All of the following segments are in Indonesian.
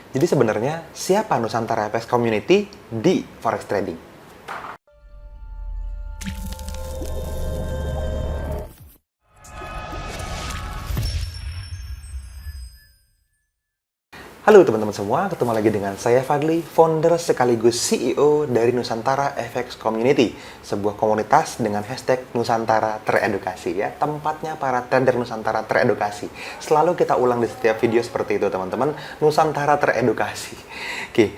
Jadi sebenarnya siapa Nusantara FX Community di Forex Trading? Halo teman-teman semua, ketemu lagi dengan saya Fadli, founder sekaligus CEO dari Nusantara FX Community, sebuah komunitas dengan hashtag Nusantara Teredukasi ya, tempatnya para trader Nusantara teredukasi. Selalu kita ulang di setiap video seperti itu teman-teman, Nusantara Teredukasi. Oke.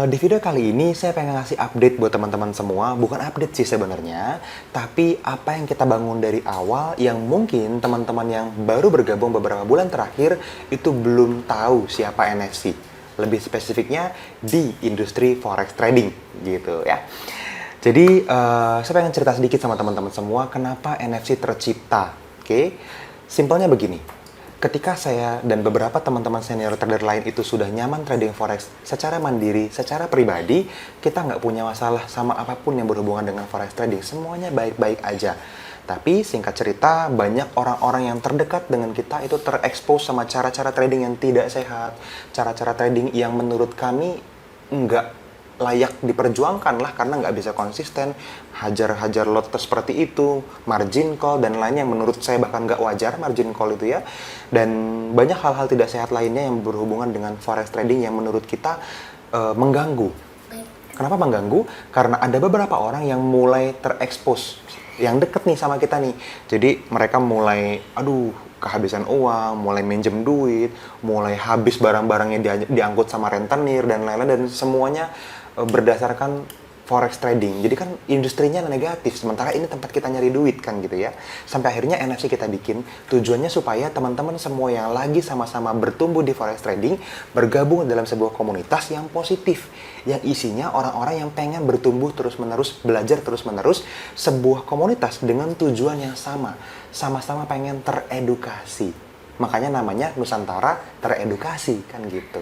Di video kali ini saya pengen ngasih update buat teman-teman semua. Bukan update sih sebenarnya, tapi apa yang kita bangun dari awal yang mungkin teman-teman yang baru bergabung beberapa bulan terakhir itu belum tahu siapa NFC. Lebih spesifiknya di industri forex trading gitu ya. Jadi saya pengen cerita sedikit sama teman-teman semua kenapa NFC tercipta. Oke, simpelnya begini. Ketika saya dan beberapa teman-teman senior trader lain itu sudah nyaman trading forex secara mandiri, secara pribadi, kita nggak punya masalah sama apapun yang berhubungan dengan forex trading. Semuanya baik-baik aja. Tapi singkat cerita, banyak orang-orang yang terdekat dengan kita itu terekspos sama cara-cara trading yang tidak sehat. Cara-cara trading yang menurut kami nggak layak diperjuangkan lah karena nggak bisa konsisten, hajar-hajar lot seperti itu, margin call dan lainnya yang menurut saya bahkan nggak wajar margin call itu ya, dan banyak hal-hal tidak sehat lainnya yang berhubungan dengan forex trading yang menurut kita mengganggu. Kenapa mengganggu? Karena ada beberapa orang yang mulai terekspos, yang deket nih sama kita nih. Jadi mereka mulai, kehabisan uang, mulai minjem duit, mulai habis barang-barangnya diangkut sama rentenir dan lain-lain, dan semuanya berdasarkan forex trading. Jadi kan industrinya negatif, sementara ini tempat kita nyari duit kan gitu ya. Sampai akhirnya NFC kita bikin, tujuannya supaya teman-teman semua yang lagi sama-sama bertumbuh di forex trading bergabung dalam sebuah komunitas yang positif, yang isinya orang-orang yang pengen bertumbuh terus-menerus, belajar terus-menerus, sebuah komunitas dengan tujuan yang sama, sama-sama pengen teredukasi. Makanya namanya Nusantara Teredukasi kan gitu.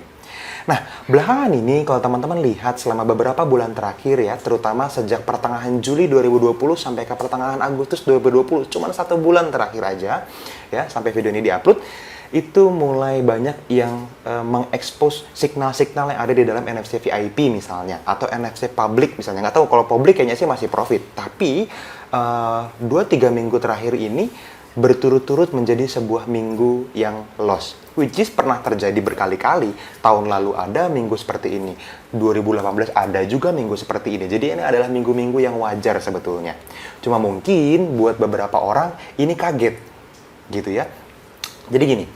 Nah, belakangan ini kalau teman-teman lihat selama beberapa bulan terakhir ya, terutama sejak pertengahan Juli 2020 sampai ke pertengahan Agustus 2020, cuma 1 bulan terakhir aja ya, sampai video ini diupload, itu mulai banyak yang mengekspos signal-signal yang ada di dalam NFC VIP misalnya, atau NFC public misalnya. Nggak tahu, kalau public kayaknya sih masih profit, tapi 2-3 minggu terakhir ini berturut-turut menjadi sebuah minggu yang loss, which is pernah terjadi berkali-kali. Tahun lalu ada minggu seperti ini, 2018 ada juga minggu seperti ini. Jadi ini adalah minggu-minggu yang wajar sebetulnya. Cuma mungkin buat beberapa orang ini kaget gitu ya. Jadi gini,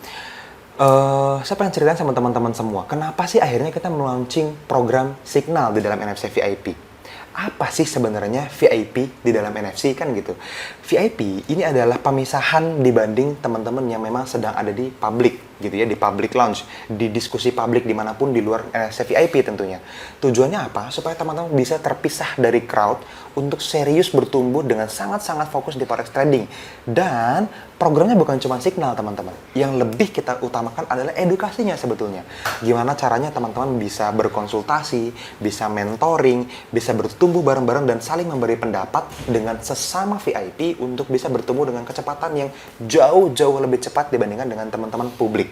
saya pengen ceritain sama teman-teman semua, kenapa sih akhirnya kita launching program Signal di dalam NFC VIP? Apa sih sebenarnya VIP di dalam NFC kan gitu? VIP ini adalah pemisahan dibanding teman-teman yang memang sedang ada di public gitu ya, di public launch, di diskusi publik dimanapun di luar NFC VIP tentunya. Tujuannya apa? Supaya teman-teman bisa terpisah dari crowd untuk serius bertumbuh dengan sangat-sangat fokus di forex trading. Dan programnya bukan cuma signal teman-teman. Yang lebih kita utamakan adalah edukasinya sebetulnya. Gimana caranya teman-teman bisa berkonsultasi, bisa mentoring, bisa bertumbuh bareng-bareng dan saling memberi pendapat dengan sesama VIP untuk bisa bertumbuh dengan kecepatan yang jauh-jauh lebih cepat dibandingkan dengan teman-teman publik.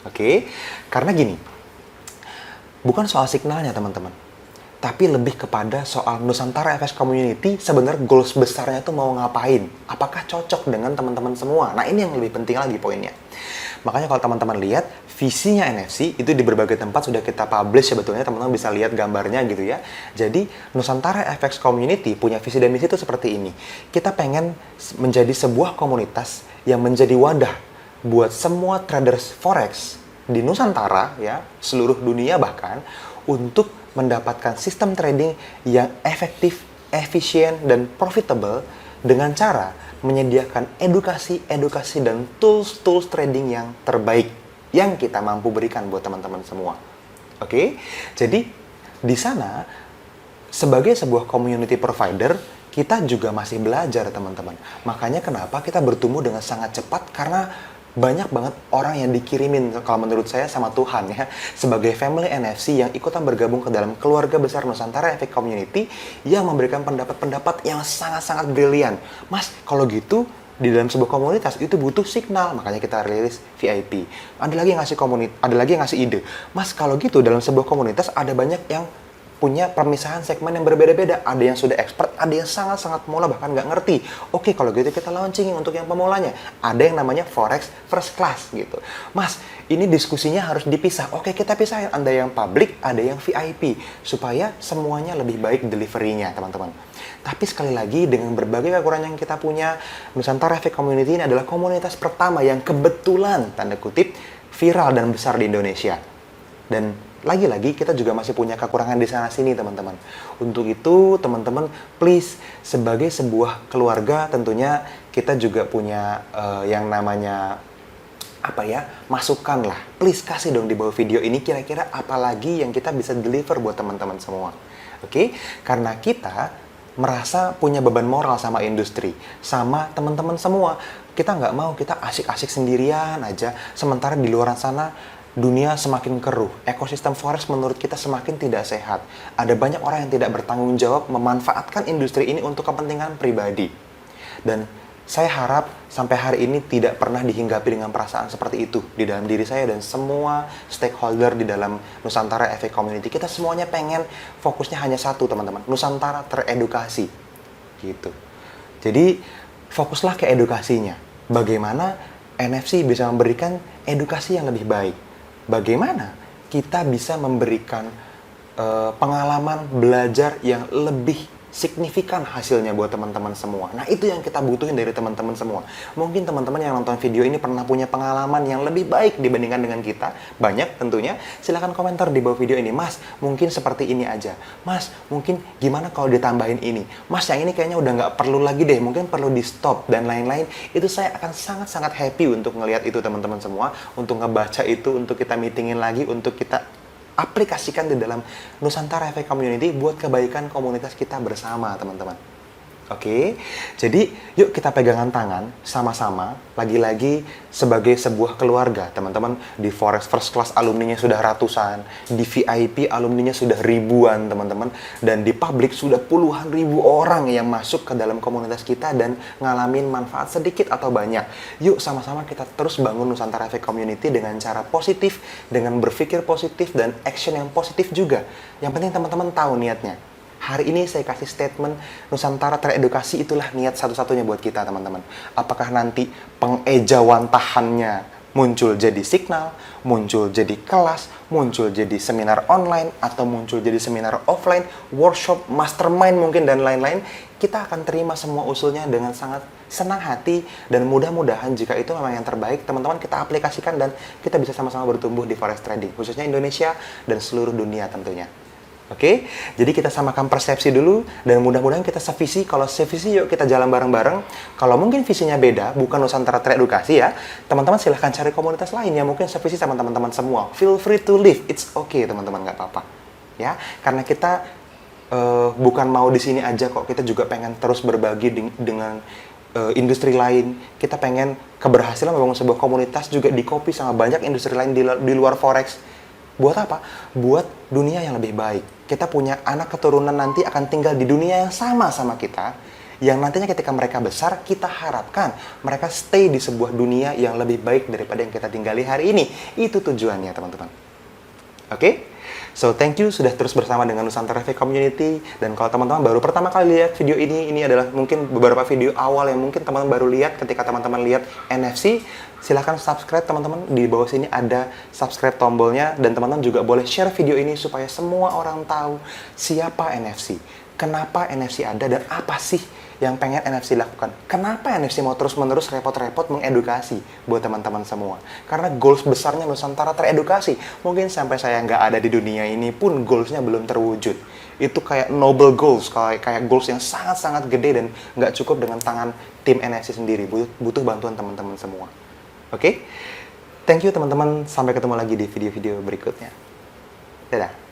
Oke? Karena gini, bukan soal signalnya teman-teman, tapi lebih kepada soal Nusantara FX Community sebenarnya goals besarnya tuh mau ngapain? Apakah cocok dengan teman-teman semua? Nah, ini yang lebih penting lagi poinnya. Makanya kalau teman-teman lihat visinya NFC itu di berbagai tempat sudah kita publish sebetulnya, teman-teman bisa lihat gambarnya gitu ya. Jadi Nusantara FX Community punya visi dan misi itu seperti ini. Kita pengen menjadi sebuah komunitas yang menjadi wadah buat semua traders forex di Nusantara ya, seluruh dunia bahkan, untuk mendapatkan sistem trading yang efektif, efisien, dan profitable dengan cara menyediakan edukasi dan tools trading yang terbaik yang kita mampu berikan buat teman-teman semua. Oke? Jadi di sana sebagai sebuah community provider kita juga masih belajar teman-teman. Makanya kenapa kita bertumbuh dengan sangat cepat, karena banyak banget orang yang dikirimin kalau menurut saya sama Tuhan ya, sebagai family NFC yang ikutan bergabung ke dalam keluarga besar Nusantara FX Community yang memberikan pendapat-pendapat yang sangat-sangat brilian. Mas, kalau gitu di dalam sebuah komunitas itu butuh signal, makanya kita rilis VIP. Ada lagi yang ngasih ide, Mas kalau gitu dalam sebuah komunitas ada banyak yang punya permisahan segmen yang berbeda-beda. Ada yang sudah expert, ada yang sangat-sangat pemula bahkan nggak ngerti. Oke, kalau gitu kita launching untuk yang pemulanya. Ada yang namanya Forex First Class gitu. Mas, ini diskusinya harus dipisah. Oke, kita pisahin. Ada yang public, ada yang VIP. Supaya semuanya lebih baik delivery-nya, teman-teman. Tapi sekali lagi, dengan berbagai kekurangan yang kita punya, Nusantara FX Community ini adalah komunitas pertama yang kebetulan, tanda kutip, viral dan besar di Indonesia. Dan lagi-lagi kita juga masih punya kekurangan di sana-sini, teman-teman. Untuk itu, teman-teman, please, sebagai sebuah keluarga, tentunya kita juga punya yang namanya masukan lah. Please kasih dong di bawah video ini kira-kira apa lagi yang kita bisa deliver buat teman-teman semua. Oke? Karena kita merasa punya beban moral sama industri, sama teman-teman semua. Kita nggak mau kita asik-asik sendirian aja, sementara di luar sana dunia semakin keruh, ekosistem forex menurut kita semakin tidak sehat. Ada banyak orang yang tidak bertanggung jawab memanfaatkan industri ini untuk kepentingan pribadi. Dan saya harap sampai hari ini tidak pernah dihinggapi dengan perasaan seperti itu di dalam diri saya dan semua stakeholder di dalam Nusantara FX Community. Kita semuanya pengen fokusnya hanya satu, teman-teman. Nusantara teredukasi. Gitu. Jadi fokuslah ke edukasinya. Bagaimana NFC bisa memberikan edukasi yang lebih baik. Bagaimana kita bisa memberikan pengalaman belajar yang lebih signifikan hasilnya buat teman-teman semua. Nah, itu yang kita butuhin dari teman-teman semua. Mungkin teman-teman yang nonton video ini pernah punya pengalaman yang lebih baik dibandingkan dengan kita. Banyak tentunya. Silahkan komentar di bawah video ini. Mas, mungkin seperti ini aja. Mas, mungkin gimana kalau ditambahin ini? Mas, yang ini kayaknya udah nggak perlu lagi deh. Mungkin perlu di stop dan lain-lain. Itu saya akan sangat-sangat happy untuk ngelihat itu teman-teman semua. Untuk ngebaca itu, untuk kita meetingin lagi, untuk kita aplikasikan di dalam Nusantara FX Community buat kebaikan komunitas kita bersama, teman-teman. Oke, jadi yuk kita pegangan tangan sama-sama, lagi-lagi sebagai sebuah keluarga, teman-teman. Di Forex First Class alumninya sudah ratusan, di VIP alumninya sudah ribuan, teman-teman, dan di public sudah puluhan ribu orang yang masuk ke dalam komunitas kita dan ngalamin manfaat sedikit atau banyak. Yuk sama-sama kita terus bangun Nusantara FX Community dengan cara positif, dengan berpikir positif dan action yang positif juga. Yang penting teman-teman tahu niatnya. Hari ini saya kasih statement Nusantara teredukasi, itulah niat satu-satunya buat kita, teman-teman. Apakah nanti pengejawantahannya muncul jadi signal, muncul jadi kelas, muncul jadi seminar online, atau muncul jadi seminar offline, workshop, mastermind mungkin, dan lain-lain, kita akan terima semua usulnya dengan sangat senang hati, dan mudah-mudahan jika itu memang yang terbaik, teman-teman kita aplikasikan dan kita bisa sama-sama bertumbuh di forex trading, khususnya Indonesia dan seluruh dunia tentunya. Oke, jadi kita samakan persepsi dulu dan mudah-mudahan kita sevisi. Kalau sevisi yuk kita jalan bareng-bareng. Kalau mungkin visinya beda, bukan Nusantara teredukasi ya, teman-teman silahkan cari komunitas lain yang mungkin sevisi sama teman-teman semua. Feel free to leave, it's okay teman-teman, nggak apa-apa. Ya, karena kita bukan mau di sini aja kok, kita juga pengen terus berbagi dengan industri lain. Kita pengen keberhasilan membangun sebuah komunitas juga di-copy sama banyak industri lain di luar forex. Buat apa? Buat dunia yang lebih baik. Kita punya anak keturunan nanti akan tinggal di dunia yang sama kita, yang nantinya ketika mereka besar, kita harapkan mereka stay di sebuah dunia yang lebih baik daripada yang kita tinggali hari ini. Itu tujuannya, teman-teman. Oke? So, thank you sudah terus bersama dengan Nusantara FX Community. Dan kalau teman-teman baru pertama kali lihat video ini adalah mungkin beberapa video awal yang mungkin teman-teman baru lihat ketika teman-teman lihat NFC. Silahkan subscribe, teman-teman. Di bawah sini ada subscribe tombolnya. Dan teman-teman juga boleh share video ini supaya semua orang tahu siapa NFC. Kenapa NFC ada dan apa sih yang pengen NFC lakukan. Kenapa NFC mau terus-menerus repot-repot mengedukasi buat teman-teman semua. Karena goals besarnya Nusantara teredukasi. Mungkin sampai saya nggak ada di dunia ini pun goalsnya belum terwujud. Itu kayak noble goals, kayak goals yang sangat-sangat gede dan nggak cukup dengan tangan tim NFC sendiri. Butuh bantuan teman-teman semua. Oke? Thank you teman-teman. Sampai ketemu lagi di video-video berikutnya. Dadah.